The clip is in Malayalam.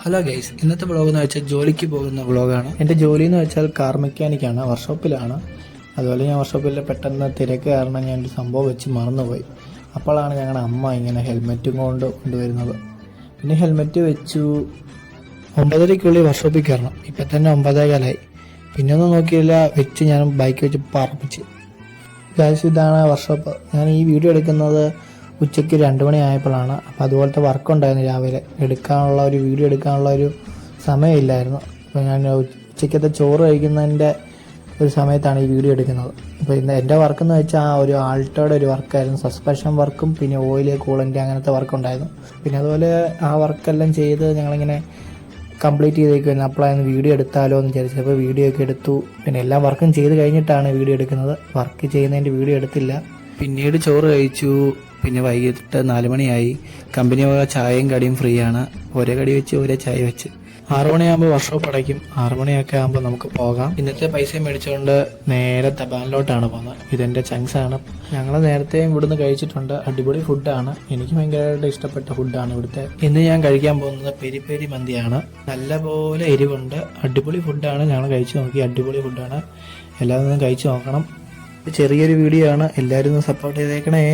ഹലോ ഗൈസ്, ഇന്നത്തെ വ്ളോഗ് എന്ന് വെച്ചാൽ ജോലിക്ക് പോകുന്ന വ്ളോഗാണ്. എൻ്റെ ജോലി എന്ന് വെച്ചാൽ കാർ മെക്കാനിക്കാണ്, വർക്ക്ഷോപ്പിലാണ്. അതുപോലെ ഞാൻ വർക്ക്ഷോപ്പിൽ പെട്ടെന്ന് തിരക്ക് കാരണം ഞാൻ ഒരു സംഭവം വെച്ച് മറന്നുപോയി. അപ്പോഴാണ് ഞങ്ങളുടെ അമ്മ ഇങ്ങനെ ഹെൽമെറ്റും കൊണ്ടുവരുന്നത്. പിന്നെ ഹെൽമെറ്റ് വെച്ചു. 9:30 വർക്ക്ഷോപ്പിൽ കയറണം. ഇപ്പം തന്നെ 9:15. പിന്നെ ഒന്നും നോക്കിയില്ല, വെച്ച് ഞാൻ ബൈക്ക് വെച്ച് പറപ്പിച്ച്. ഗൈസ്, ഇതാണ് വർക്ക്ഷോപ്പ്. ഞാൻ ഈ വീഡിയോ എടുക്കുന്നത് ഉച്ചയ്ക്ക് 2 മണി ആയപ്പോഴാണ്. അപ്പോൾ അതുപോലത്തെ വർക്ക് ഉണ്ടായിരുന്നു. രാവിലെ വീഡിയോ എടുക്കാനുള്ള ഒരു സമയമില്ലായിരുന്നു. അപ്പോൾ ഞാൻ ഉച്ചയ്ക്കത്തെ ചോറ് കഴിക്കുന്നതിൻ്റെ ഒരു സമയത്താണ് ഈ വീഡിയോ എടുക്കുന്നത്. അപ്പോൾ ഇന്ന് എൻ്റെ വർക്ക് എന്ന് വെച്ചാൽ ഒരു ആൾട്ടോയുടെ ഒരു വർക്കായിരുന്നു. സസ്പെൻഷൻ വർക്കും പിന്നെ ഓയിൽ കൂളൻ്റ് അങ്ങനത്തെ വർക്കുണ്ടായിരുന്നു. പിന്നെ അതുപോലെ ആ വർക്കെല്ലാം ചെയ്ത് ഞങ്ങളിങ്ങനെ കംപ്ലീറ്റ് ചെയ്തേക്കുമായിരുന്നു. അപ്പോഴാണ് വീഡിയോ എടുത്താലോ എന്ന് വിചാരിച്ചത്. അപ്പോൾ വീഡിയോ ഒക്കെ എടുത്തു. പിന്നെ എല്ലാ വർക്കും ചെയ്ത് കഴിഞ്ഞിട്ടാണ് വീഡിയോ എടുക്കുന്നത്. വർക്ക് ചെയ്യുന്നതിൻ്റെ വീഡിയോ എടുത്തില്ല. പിന്നീട് ചോറ് കഴിച്ചു. പിന്നെ വൈകിട്ട് 4 മണിയായി. കമ്പനി വക ചായയും കടിയും ഫ്രീ ആണ്. ഒരേ കടി വെച്ച് ഒരേ ചായ വെച്ച്. 6 മണിയാകുമ്പോൾ വർക്ക്ഷോപ്പ് അടയ്ക്കും. 6 മണിയൊക്കെ ആകുമ്പോൾ നമുക്ക് പോകാം. ഇന്നത്തെ പൈസ മേടിച്ചുകൊണ്ട് നേരെ തപാലിലോട്ടാണ് പോകുന്നത്. ഇതെൻ്റെ ചങ്ക്സാണ്. ഞങ്ങൾ നേരത്തെ ഇവിടുന്ന് കഴിച്ചിട്ടുണ്ട്. അടിപൊളി ഫുഡാണ്. എനിക്ക് ഭയങ്കരമായിട്ട് ഇഷ്ടപ്പെട്ട ഫുഡാണ് ഇവിടുത്തെ. ഇന്ന് ഞാൻ കഴിക്കാൻ പോകുന്നത് പെരി പെരി മന്തിയാണ്. നല്ലപോലെ എരിവുണ്ട്. അടിപൊളി ഫുഡാണ്. ഞങ്ങൾ കഴിച്ചു നോക്കി. അടിപൊളി ഫുഡാണ്. എല്ലാവരും കഴിച്ചു നോക്കണം. ചെറിയൊരു വീഡിയോ ആണ്. എല്ലാവരും ഒന്ന് സപ്പോർട്ട് ചെയ്തേക്കണേ.